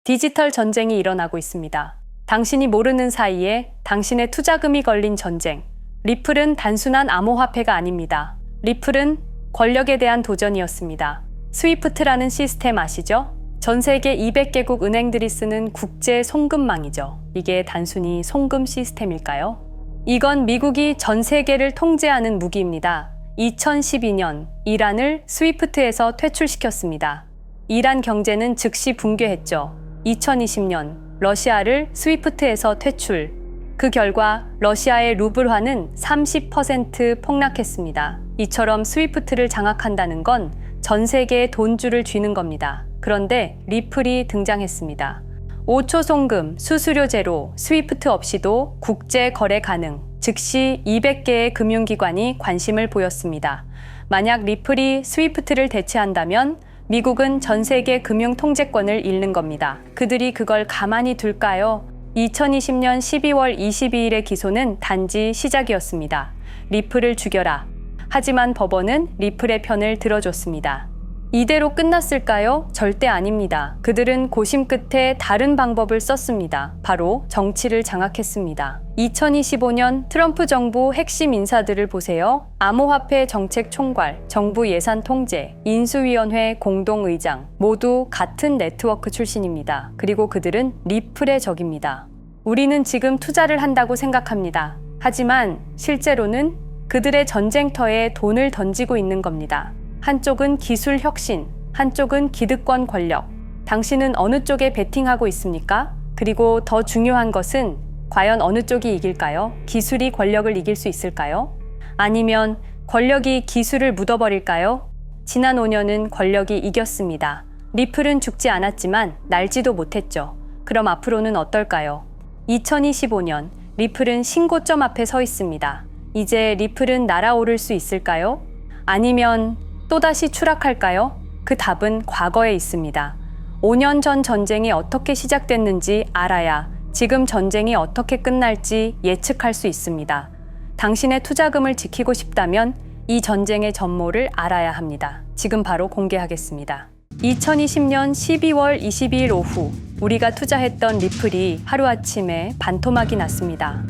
디지털 전쟁이 일어나고 있습니다. 당신이 모르는 사이에 당신의 투자금이 걸린 전쟁. 리플은 단순한 암호화폐가 아닙니다. 리플은 권력에 대한 도전이었습니다. 스위프트라는 시스템 아시죠? 전 세계 200개국 은행들이 쓰는 국제 송금망이죠. 이게 단순히 송금 시스템일까요? 이건 미국이 전 세계를 통제하는 무기입니다. 2012년 이란을 스위프트에서 퇴출시켰습니다. 이란 경제는 즉시 붕괴했죠. 2020년 러시아를 스위프트에서 퇴출. 그 결과 러시아의 루블화는 30% 폭락했습니다. 이처럼 스위프트를 장악한다는 건 전 세계에 돈줄을 쥐는 겁니다. 그런데 리플이 등장했습니다. 5초 송금, 수수료 제로, 스위프트 없이도 국제 거래 가능. 즉시 200개의 금융기관이 관심을 보였습니다. 만약 리플이 스위프트를 대체한다면 미국은 전 세계 금융 통제권을 잃는 겁니다. 그들이 그걸 가만히 둘까요? 2020년 12월 22일의 기소는 단지 시작이었습니다. 리플을 죽여라. 하지만 법원은 리플의 편을 들어줬습니다. 이대로 끝났을까요? 절대 아닙니다. 그들은 고심 끝에 다른 방법을 썼습니다. 바로 정치를 장악했습니다. 2025년 트럼프 정부 핵심 인사들을 보세요. 암호화폐 정책 총괄, 정부 예산 통제, 인수위원회 공동의장 모두 같은 네트워크 출신입니다. 그리고 그들은 리플의 적입니다. 우리는 지금 투자를 한다고 생각합니다. 하지만 실제로는 그들의 전쟁터에 돈을 던지고 있는 겁니다. 한쪽은 기술 혁신, 한쪽은 기득권 권력. 당신은 어느 쪽에 베팅하고 있습니까? 그리고 더 중요한 것은 과연 어느 쪽이 이길까요? 기술이 권력을 이길 수 있을까요? 아니면 권력이 기술을 묻어버릴까요? 지난 5년은 권력이 이겼습니다. 리플은 죽지 않았지만 날지도 못했죠. 그럼 앞으로는 어떨까요? 2025년 리플은 신고점 앞에 서 있습니다. 이제 리플은 날아오를 수 있을까요? 아니면 또다시 추락할까요? 그 답은 과거에 있습니다. 5년 전 전쟁이 어떻게 시작됐는지 알아야 지금 전쟁이 어떻게 끝날지 예측할 수 있습니다. 당신의 투자금을 지키고 싶다면 이 전쟁의 전모를 알아야 합니다. 지금 바로 공개하겠습니다. 2020년 12월 22일 오후 우리가 투자했던 리플이 하루아침에 반토막이 났습니다.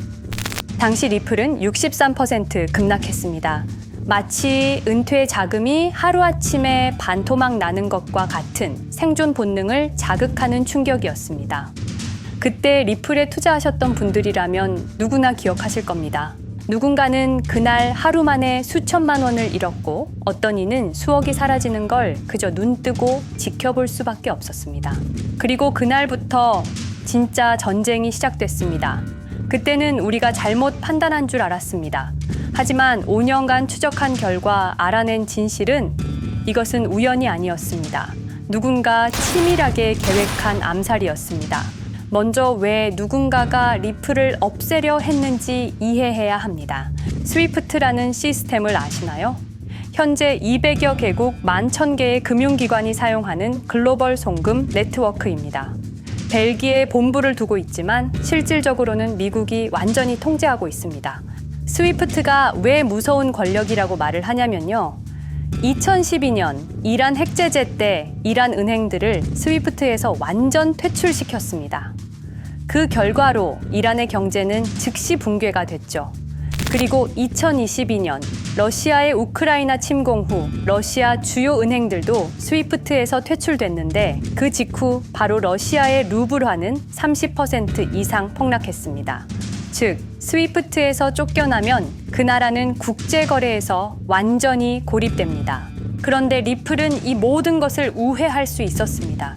당시 리플은 63% 급락했습니다. 마치 은퇴 자금이 하루아침에 반토막 나는 것과 같은 생존 본능을 자극하는 충격이었습니다. 그때 리플에 투자하셨던 분들이라면 누구나 기억하실 겁니다. 누군가는 그날 하루 만에 수천만 원을 잃었고 어떤 이는 수억이 사라지는 걸 그저 눈 뜨고 지켜볼 수밖에 없었습니다. 그리고 그날부터 진짜 전쟁이 시작됐습니다. 그때는 우리가 잘못 판단한 줄 알았습니다. 하지만 5년간 추적한 결과 알아낸 진실은 이것은 우연이 아니었습니다. 누군가 치밀하게 계획한 암살이었습니다. 먼저 왜 누군가가 리플을 없애려 했는지 이해해야 합니다. 스위프트라는 시스템을 아시나요? 현재 200여 개국 11,000개의 금융기관이 사용하는 글로벌 송금 네트워크입니다. 벨기에에 본부를 두고 있지만 실질적으로는 미국이 완전히 통제하고 있습니다. 스위프트가 왜 무서운 권력이라고 말을 하냐면요. 2012년 이란 핵제재 때 이란 은행들을 스위프트에서 완전 퇴출시켰습니다. 그 결과로 이란의 경제는 즉시 붕괴가 됐죠. 그리고 2022년 러시아의 우크라이나 침공 후 러시아 주요 은행들도 스위프트에서 퇴출됐는데 그 직후 바로 러시아의 루블화는 30% 이상 폭락했습니다. 즉, 스위프트에서 쫓겨나면 그 나라는 국제거래에서 완전히 고립됩니다. 그런데 리플은 이 모든 것을 우회할 수 있었습니다.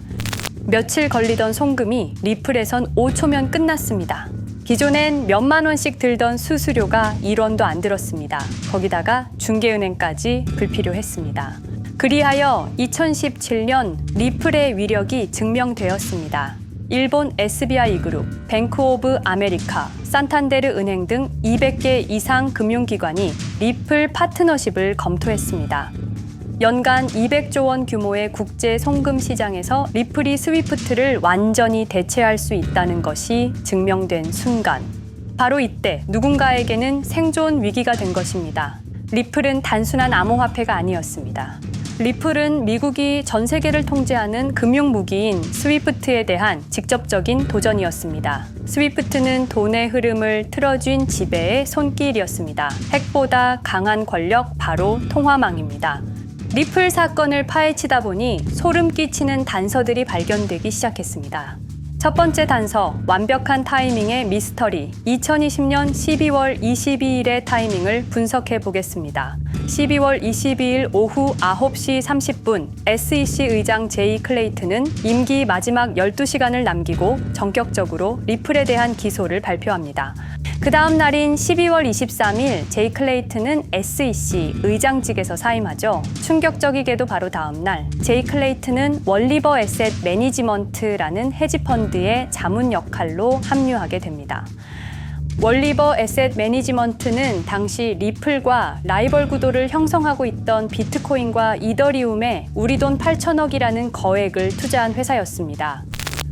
며칠 걸리던 송금이 리플에선 5초면 끝났습니다. 기존엔 몇만 원씩 들던 수수료가 1원도 안 들었습니다. 거기다가 중개은행까지 불필요했습니다. 그리하여 2017년 리플의 위력이 증명되었습니다. 일본 SBI 그룹, 뱅크 오브 아메리카, 산탄데르 은행 등 200개 이상 금융기관이 리플 파트너십을 검토했습니다. 연간 200조 원 규모의 국제 송금 시장에서 리플이 스위프트를 완전히 대체할 수 있다는 것이 증명된 순간, 바로 이때 누군가에게는 생존 위기가 된 것입니다. 리플은 단순한 암호화폐가 아니었습니다. 리플은 미국이 전 세계를 통제하는 금융무기인 스위프트에 대한 직접적인 도전이었습니다. 스위프트는 돈의 흐름을 틀어쥔 지배의 손길이었습니다. 핵보다 강한 권력, 바로 통화망입니다. 리플 사건을 파헤치다 보니 소름 끼치는 단서들이 발견되기 시작했습니다. 첫 번째 단서, 완벽한 타이밍의 미스터리. 2020년 12월 22일의 타이밍을 분석해 보겠습니다. 12월 22일 오후 9시 30분, SEC 의장 제이 클레이튼은 임기 마지막 12시간을 남기고 전격적으로 리플에 대한 기소를 발표합니다. 그 다음 날인 12월 23일, 제이 클레이튼은 SEC 의장직에서 사임하죠. 충격적이게도 바로 다음 날, 제이 클레이튼은 월리버 에셋 매니지먼트라는 헤지펀드의 자문 역할로 합류하게 됩니다. 월리버 에셋 매니지먼트는 당시 리플과 라이벌 구도를 형성하고 있던 비트코인과 이더리움에 우리 돈 8천억이라는 거액을 투자한 회사였습니다.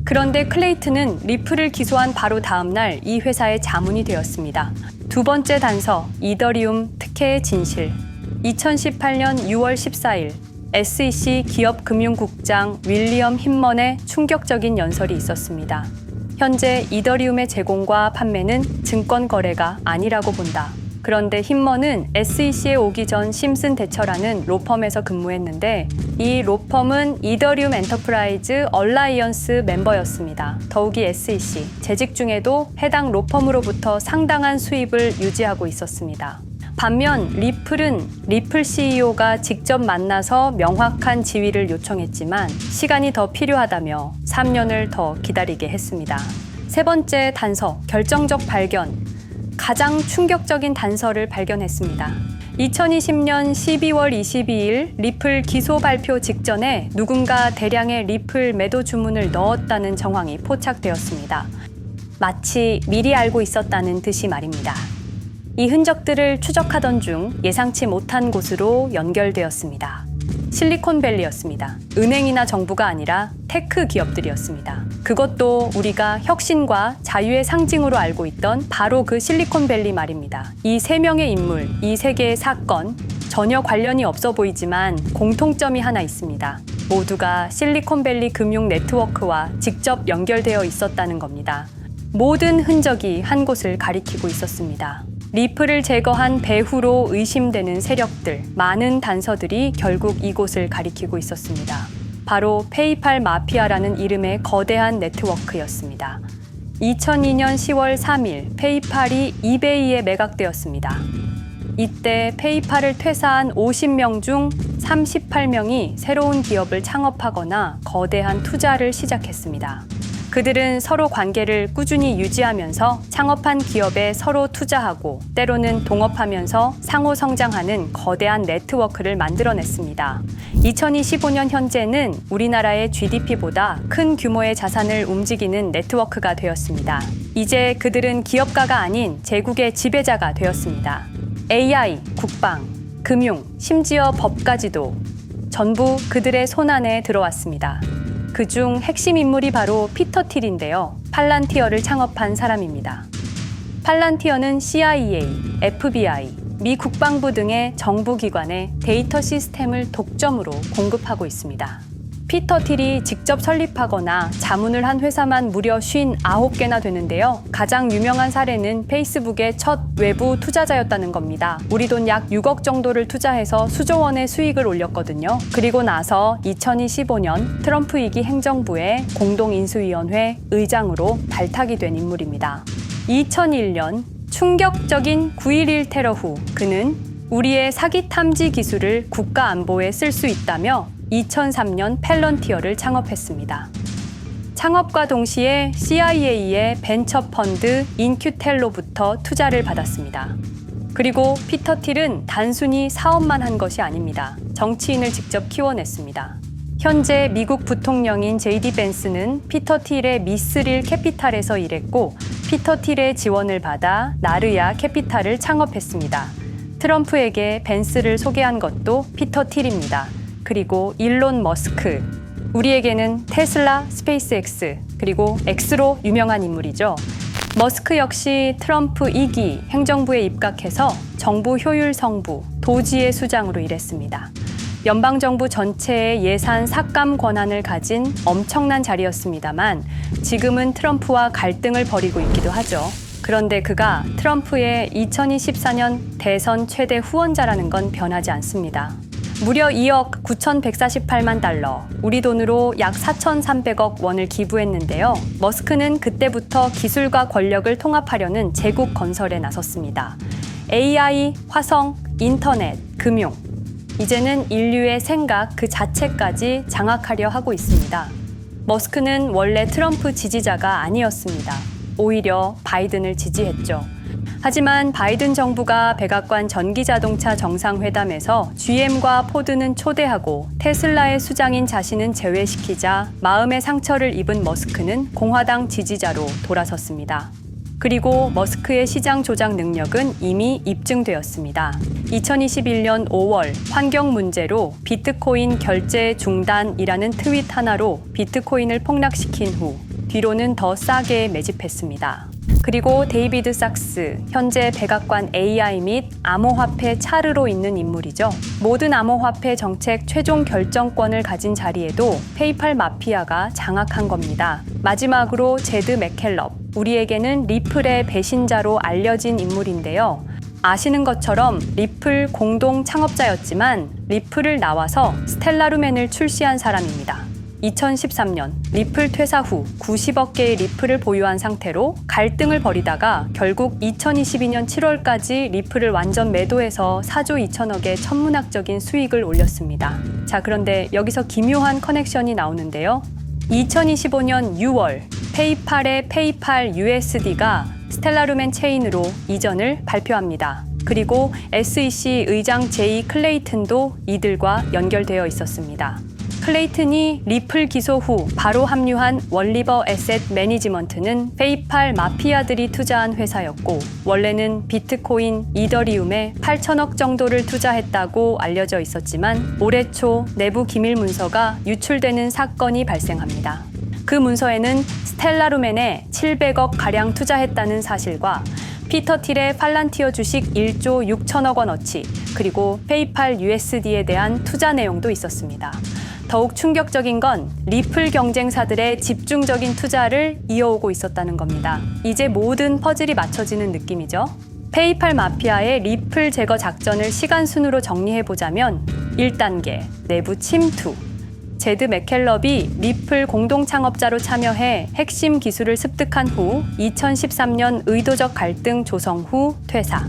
그런데 클레이튼은 리플을 기소한 바로 다음 날 이 회사의 자문이 되었습니다. 두 번째 단서, 이더리움 특혜의 진실. 2018년 6월 14일, SEC 기업금융국장 윌리엄 힘먼의 충격적인 연설이 있었습니다. 현재 이더리움의 제공과 판매는 증권 거래가 아니라고 본다. 그런데 힘먼은 SEC에 오기 전 심슨 대처라는 로펌에서 근무했는데 이 로펌은 이더리움 엔터프라이즈 얼라이언스 멤버였습니다. 더욱이 SEC 재직 중에도 해당 로펌으로부터 상당한 수입을 유지하고 있었습니다. 반면 리플은 리플 CEO가 직접 만나서 명확한 지위를 요청했지만 시간이 더 필요하다며 3년을 더 기다리게 했습니다. 세 번째 단서, 결정적 발견. 가장 충격적인 단서를 발견했습니다. 2020년 12월 22일 리플 기소 발표 직전에 누군가 대량의 리플 매도 주문을 넣었다는 정황이 포착되었습니다. 마치 미리 알고 있었다는 듯이 말입니다. 이 흔적들을 추적하던 중 예상치 못한 곳으로 연결되었습니다. 실리콘밸리였습니다. 은행이나 정부가 아니라 테크 기업들이었습니다. 그것도 우리가 혁신과 자유의 상징으로 알고 있던 바로 그 실리콘밸리 말입니다. 이 세 명의 인물, 이 세 개의 사건, 전혀 관련이 없어 보이지만 공통점이 하나 있습니다. 모두가 실리콘밸리 금융 네트워크와 직접 연결되어 있었다는 겁니다. 모든 흔적이 한 곳을 가리키고 있었습니다. 리플을 제거한 배후로 의심되는 세력들, 많은 단서들이 결국 이곳을 가리키고 있었습니다. 바로 페이팔 마피아라는 이름의 거대한 네트워크였습니다. 2002년 10월 3일 페이팔이 이베이에 매각되었습니다. 이때 페이팔을 퇴사한 50명 중 38명이 새로운 기업을 창업하거나 거대한 투자를 시작했습니다. 그들은 서로 관계를 꾸준히 유지하면서 창업한 기업에 서로 투자하고 때로는 동업하면서 상호 성장하는 거대한 네트워크를 만들어냈습니다. 2025년 현재는 우리나라의 GDP보다 큰 규모의 자산을 움직이는 네트워크가 되었습니다. 이제 그들은 기업가가 아닌 제국의 지배자가 되었습니다. AI, 국방, 금융, 심지어 법까지도 전부 그들의 손안에 들어왔습니다. 그중 핵심 인물이 바로 피터 틸인데요. 팔란티어를 창업한 사람입니다. 팔란티어는 CIA, FBI, 미 국방부 등의 정부기관에 데이터 시스템을 독점으로 공급하고 있습니다. 피터 틸이 직접 설립하거나 자문을 한 회사만 무려 59개나 되는데요. 가장 유명한 사례는 페이스북의 첫 외부 투자자였다는 겁니다. 우리 돈 약 6억 정도를 투자해서 수조 원의 수익을 올렸거든요. 그리고 나서 2025년 트럼프 2기 행정부의 공동인수위원회 의장으로 발탁이 된 인물입니다. 2001년 충격적인 9.11 테러 후 그는 우리의 사기 탐지 기술을 국가 안보에 쓸 수 있다며 2003년 펠런티어를 창업했습니다. 창업과 동시에 CIA의 벤처 펀드 인큐텔로부터 투자를 받았습니다. 그리고 피터 틸은 단순히 사업만 한 것이 아닙니다. 정치인을 직접 키워냈습니다. 현재 미국 부통령인 JD 벤스는 피터 틸의 미스릴 캐피탈에서 일했고 피터 틸의 지원을 받아 나르야 캐피탈을 창업했습니다. 트럼프에게 벤스를 소개한 것도 피터 틸입니다. 그리고 일론 머스크, 우리에게는 테슬라, 스페이스X, 그리고 X로 유명한 인물이죠. 머스크 역시 트럼프 2기 행정부에 입각해서 정부 효율 성부, 도지의 수장으로 일했습니다. 연방정부 전체의 예산 삭감 권한을 가진 엄청난 자리였습니다만 지금은 트럼프와 갈등을 벌이고 있기도 하죠. 그런데 그가 트럼프의 2024년 대선 최대 후원자라는 건 변하지 않습니다. 무려 2억 9,148만 달러, 우리 돈으로 약 4,300억 원을 기부했는데요. 머스크는 그때부터 기술과 권력을 통합하려는 제국 건설에 나섰습니다. AI, 화성, 인터넷, 금융. 이제는 인류의 생각 그 자체까지 장악하려 하고 있습니다. 머스크는 원래 트럼프 지지자가 아니었습니다. 오히려 바이든을 지지했죠. 하지만 바이든 정부가 백악관 전기자동차 정상회담에서 GM과 포드는 초대하고 테슬라의 수장인 자신은 제외시키자 마음의 상처를 입은 머스크는 공화당 지지자로 돌아섰습니다. 그리고 머스크의 시장 조작 능력은 이미 입증되었습니다. 2021년 5월 환경 문제로 비트코인 결제 중단이라는 트윗 하나로 비트코인을 폭락시킨 후 뒤로는 더 싸게 매집했습니다. 그리고 데이비드 삭스, 현재 백악관 AI 및 암호화폐 차르로 있는 인물이죠. 모든 암호화폐 정책 최종 결정권을 가진 자리에도 페이팔 마피아가 장악한 겁니다. 마지막으로 제드 맥켈럽, 우리에게는 리플의 배신자로 알려진 인물인데요. 아시는 것처럼 리플 공동 창업자였지만 리플을 나와서 스텔라루멘을 출시한 사람입니다. 2013년 리플 퇴사 후 90억 개의 리플을 보유한 상태로 갈등을 벌이다가 결국 2022년 7월까지 리플을 완전 매도해서 4조 2천억의 천문학적인 수익을 올렸습니다. 자, 그런데 여기서 기묘한 커넥션이 나오는데요. 2025년 6월 페이팔의 페이팔 USD가 스텔라루멘 체인으로 이전을 발표합니다. 그리고 SEC 의장 제이 클레이튼도 이들과 연결되어 있었습니다. 클레이튼이 리플 기소 후 바로 합류한 월리버 에셋 매니지먼트는 페이팔 마피아들이 투자한 회사였고 원래는 비트코인, 이더리움에 8천억 정도를 투자했다고 알려져 있었지만 올해 초 내부 기밀 문서가 유출되는 사건이 발생합니다. 그 문서에는 스텔라루멘에 700억 가량 투자했다는 사실과 피터 틸의 팔란티어 주식 1조 6천억 원어치, 그리고 페이팔 USD에 대한 투자 내용도 있었습니다. 더욱 충격적인 건 리플 경쟁사들의 집중적인 투자를 이어오고 있었다는 겁니다. 이제 모든 퍼즐이 맞춰지는 느낌이죠. 페이팔 마피아의 리플 제거 작전을 시간 순으로 정리해보자면 1단계, 내부 침투. 제드 맥켈럽이 리플 공동 창업자로 참여해 핵심 기술을 습득한 후 2013년 의도적 갈등 조성 후 퇴사.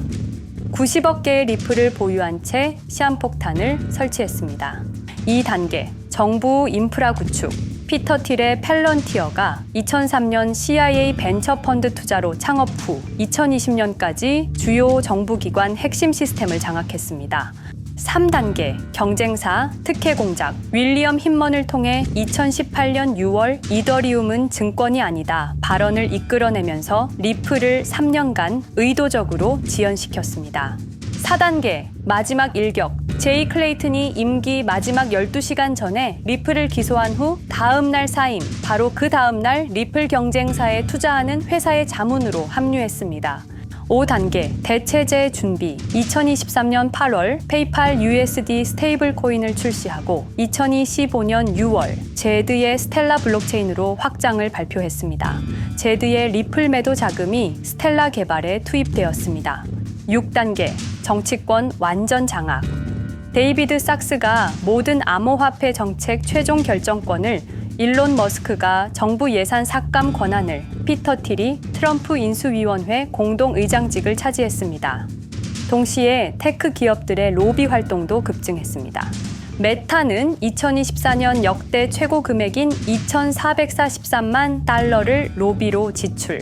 90억 개의 리플을 보유한 채 시한폭탄을 설치했습니다. 2단계, 정부 인프라 구축. 피터 틸의 팰런티어가 2003년 CIA 벤처펀드 투자로 창업 후 2020년까지 주요 정부기관 핵심 시스템을 장악했습니다. 3단계, 경쟁사 특혜 공작. 윌리엄 힌먼을 통해 2018년 6월 이더리움은 증권이 아니다 발언을 이끌어내면서 리플을 3년간 의도적으로 지연시켰습니다. 4단계, 마지막 일격. 제이 클레이튼이 임기 마지막 12시간 전에 리플을 기소한 후 다음 날 사임, 바로 그 다음 날 리플 경쟁사에 투자하는 회사의 자문으로 합류했습니다. 5단계, 대체제 준비. 2023년 8월 페이팔 USD 스테이블 코인을 출시하고 2025년 6월 제드의 스텔라 블록체인으로 확장을 발표했습니다. 제드의 리플 매도 자금이 스텔라 개발에 투입되었습니다. 6단계, 정치권 완전 장악. 데이비드 삭스가 모든 암호화폐 정책 최종 결정권을, 일론 머스크가 정부 예산 삭감 권한을, 피터 틸이 트럼프 인수위원회 공동의장직을 차지했습니다. 동시에 테크 기업들의 로비 활동도 급증했습니다. 메타는 2024년 역대 최고 금액인 2,443만 달러를 로비로 지출.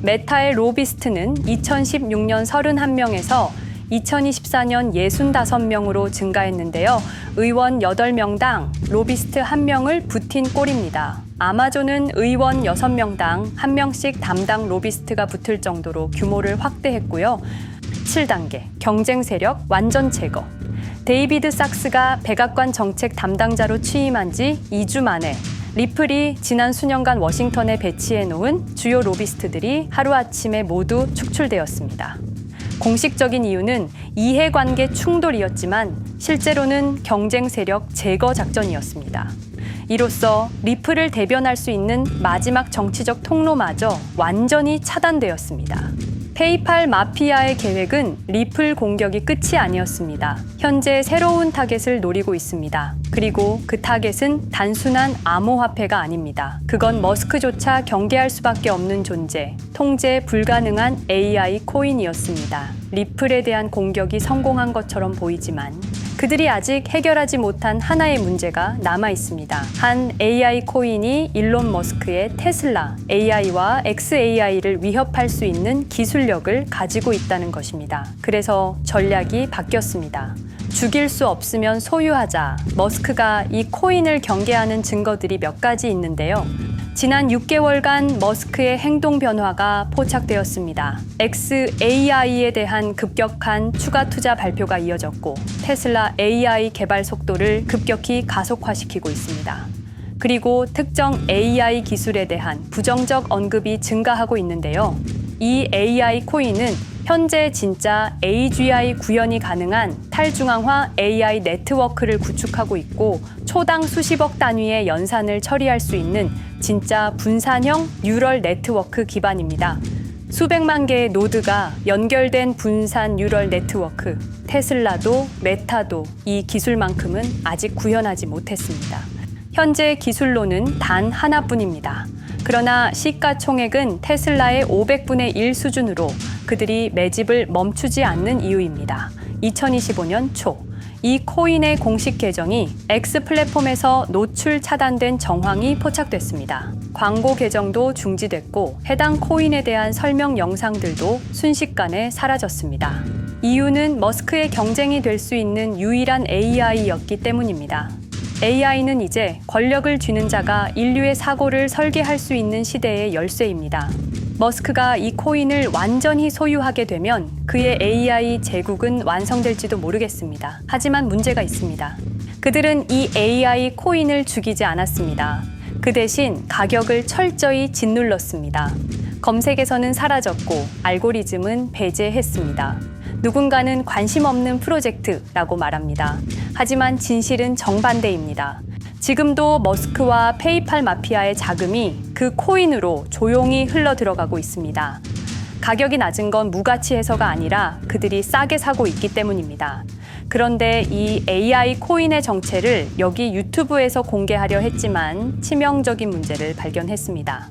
메타의 로비스트는 2016년 31명에서 2024년 65명으로 증가했는데요. 의원 8명당 로비스트 1명을 붙인 꼴입니다. 아마존은 의원 6명당 1명씩 담당 로비스트가 붙을 정도로 규모를 확대했고요. 7단계, 경쟁 세력 완전 제거. 데이비드 삭스가 백악관 정책 담당자로 취임한 지 2주 만에 리플이 지난 수년간 워싱턴에 배치해 놓은 주요 로비스트들이 하루아침에 모두 축출되었습니다. 공식적인 이유는 이해관계 충돌이었지만 실제로는 경쟁 세력 제거 작전이었습니다. 이로써 리플을 대변할 수 있는 마지막 정치적 통로마저 완전히 차단되었습니다. 페이팔 마피아의 계획은 리플 공격이 끝이 아니었습니다. 현재 새로운 타겟을 노리고 있습니다. 그리고 그 타겟은 단순한 암호화폐가 아닙니다. 그건 머스크조차 경계할 수밖에 없는 존재, 통제 불가능한 AI 코인이었습니다. 리플에 대한 공격이 성공한 것처럼 보이지만 그들이 아직 해결하지 못한 하나의 문제가 남아 있습니다. 한 AI 코인이 일론 머스크의 테슬라 AI와 XAI를 위협할 수 있는 기술력을 가지고 있다는 것입니다. 그래서 전략이 바뀌었습니다. 죽일 수 없으면 소유하자. 머스크가 이 코인을 경계하는 증거들이 몇 가지 있는데요. 지난 6개월간 머스크의 행동 변화가 포착되었습니다. XAI에 대한 급격한 추가 투자 발표가 이어졌고 테슬라 AI 개발 속도를 급격히 가속화시키고 있습니다. 그리고 특정 AI 기술에 대한 부정적 언급이 증가하고 있는데요. 이 AI 코인은 현재 진짜 AGI 구현이 가능한 탈중앙화 AI 네트워크를 구축하고 있고 초당 수십억 단위의 연산을 처리할 수 있는 진짜 분산형 뉴럴 네트워크 기반입니다. 수백만 개의 노드가 연결된 분산 뉴럴 네트워크, 테슬라도 메타도 이 기술만큼은 아직 구현하지 못했습니다. 현재 기술로는 단 하나뿐입니다. 그러나 시가총액은 테슬라의 500분의 1 수준으로 그들이 매집을 멈추지 않는 이유입니다. 2025년 초, 이 코인의 공식 계정이 X 플랫폼에서 노출 차단된 정황이 포착됐습니다. 광고 계정도 중지됐고 해당 코인에 대한 설명 영상들도 순식간에 사라졌습니다. 이유는 머스크의 경쟁이 될 수 있는 유일한 AI였기 때문입니다. AI는 이제 권력을 쥐는 자가 인류의 사고를 설계할 수 있는 시대의 열쇠입니다. 머스크가 이 코인을 완전히 소유하게 되면 그의 AI 제국은 완성될지도 모르겠습니다. 하지만 문제가 있습니다. 그들은 이 AI 코인을 죽이지 않았습니다. 그 대신 가격을 철저히 짓눌렀습니다. 검색에서는 사라졌고 알고리즘은 배제했습니다. 누군가는 관심 없는 프로젝트라고 말합니다. 하지만 진실은 정반대입니다. 지금도 머스크와 페이팔 마피아의 자금이 그 코인으로 조용히 흘러 들어가고 있습니다. 가격이 낮은 건 무가치해서가 아니라 그들이 싸게 사고 있기 때문입니다. 그런데 이 AI 코인의 정체를 여기 유튜브에서 공개하려 했지만 치명적인 문제를 발견했습니다.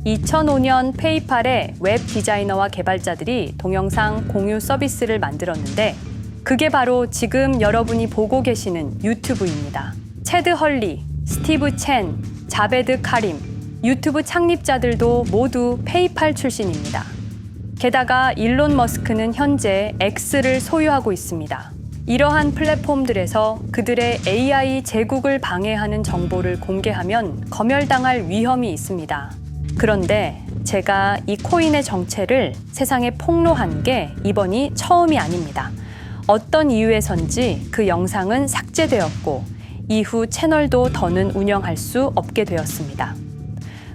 2005년 페이팔의 웹 디자이너와 개발자들이 동영상 공유 서비스를 만들었는데 그게 바로 지금 여러분이 보고 계시는 유튜브입니다. 체드 헐리, 스티브 첸, 자베드 카림, 유튜브 창립자들도 모두 페이팔 출신입니다. 게다가 일론 머스크는 현재 X를 소유하고 있습니다. 이러한 플랫폼들에서 그들의 AI 제국을 방해하는 정보를 공개하면 검열당할 위험이 있습니다. 그런데 제가 이 코인의 정체를 세상에 폭로한 게 이번이 처음이 아닙니다. 어떤 이유에선지 그 영상은 삭제되었고 이후 채널도 더는 운영할 수 없게 되었습니다.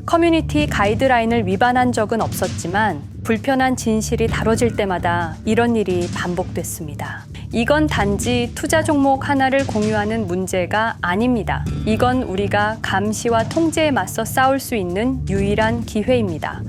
커뮤니티 가이드라인을 위반한 적은 없었지만 불편한 진실이 다뤄질 때마다 이런 일이 반복됐습니다. 이건 단지 투자 종목 하나를 공유하는 문제가 아닙니다. 이건 우리가 감시와 통제에 맞서 싸울 수 있는 유일한 기회입니다.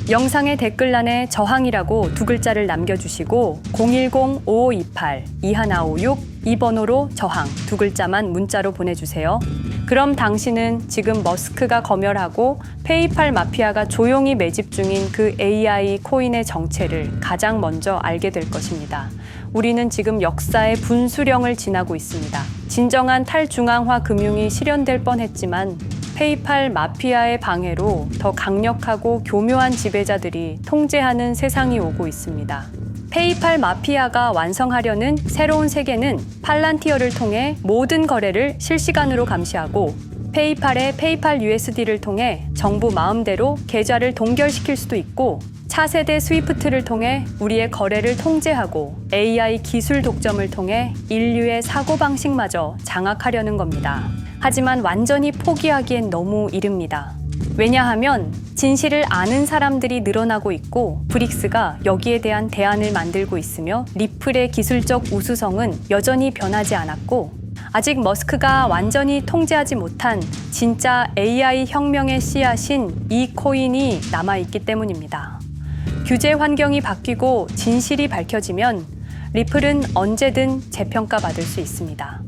영상의 댓글란에 저항이라고 두 글자를 남겨주시고 010-5528-2156 이 번호로 저항 두 글자만 문자로 보내주세요. 그럼 당신은 지금 머스크가 검열하고 페이팔 마피아가 조용히 매집 중인 그 AI 코인의 정체를 가장 먼저 알게 될 것입니다. 우리는 지금 역사의 분수령을 지나고 있습니다. 진정한 탈중앙화 금융이 실현될 뻔했지만 페이팔 마피아의 방해로 더 강력하고 교묘한 지배자들이 통제하는 세상이 오고 있습니다. 페이팔 마피아가 완성하려는 새로운 세계는 팔란티어를 통해 모든 거래를 실시간으로 감시하고 페이팔의 페이팔 USD를 통해 정부 마음대로 계좌를 동결시킬 수도 있고 차세대 스위프트를 통해 우리의 거래를 통제하고 AI 기술 독점을 통해 인류의 사고방식마저 장악하려는 겁니다. 하지만 완전히 포기하기엔 너무 이릅니다. 왜냐하면 진실을 아는 사람들이 늘어나고 있고 브릭스가 여기에 대한 대안을 만들고 있으며 리플의 기술적 우수성은 여전히 변하지 않았고 아직 머스크가 완전히 통제하지 못한 진짜 AI 혁명의 씨앗인 이 코인이 남아있기 때문입니다. 규제 환경이 바뀌고 진실이 밝혀지면 리플은 언제든 재평가받을 수 있습니다.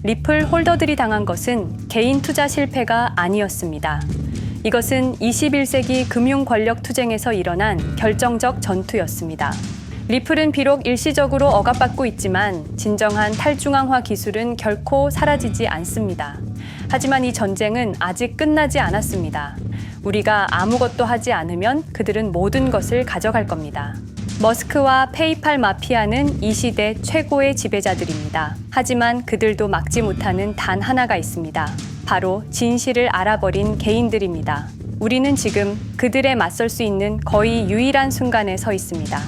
리플 홀더들이 당한 것은 개인 투자 실패가 아니었습니다. 이것은 21세기 금융 권력 투쟁에서 일어난 결정적 전투였습니다. 리플은 비록 일시적으로 억압받고 있지만 진정한 탈중앙화 기술은 결코 사라지지 않습니다. 하지만 이 전쟁은 아직 끝나지 않았습니다. 우리가 아무것도 하지 않으면 그들은 모든 것을 가져갈 겁니다. 머스크와 페이팔 마피아는 이 시대 최고의 지배자들입니다. 하지만 그들도 막지 못하는 단 하나가 있습니다. 바로 진실을 알아버린 개인들입니다. 우리는 지금 그들에 맞설 수 있는 거의 유일한 순간에 서 있습니다.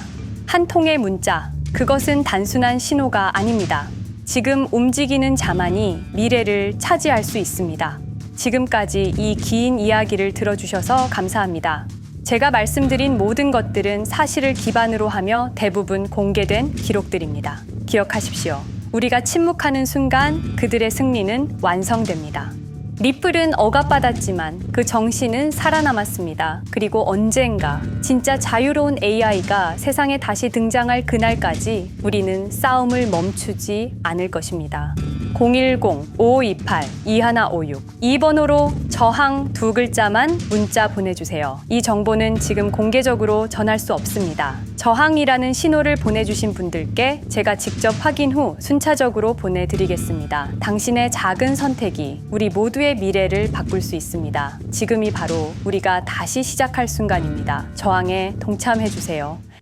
한 통의 문자, 그것은 단순한 신호가 아닙니다. 지금 움직이는 자만이 미래를 차지할 수 있습니다. 지금까지 이 긴 이야기를 들어주셔서 감사합니다. 제가 말씀드린 모든 것들은 사실을 기반으로 하며 대부분 공개된 기록들입니다. 기억하십시오. 우리가 침묵하는 순간 그들의 승리는 완성됩니다. 리플은 억압받았지만 그 정신은 살아남았습니다. 그리고 언젠가 진짜 자유로운 AI가 세상에 다시 등장할 그날까지 우리는 싸움을 멈추지 않을 것입니다. 010-5528-2156 이 번호로 저항 2글자만 문자 보내주세요. 이 정보는 지금 공개적으로 전할 수 없습니다. 저항이라는 신호를 보내주신 분들께 제가 직접 확인 후 순차적으로 보내드리겠습니다. 당신의 작은 선택이 우리 모두의 미래를 바꿀 수 있습니다. 지금이 바로 우리가 다시 시작할 순간입니다. 저항에 동참해주세요.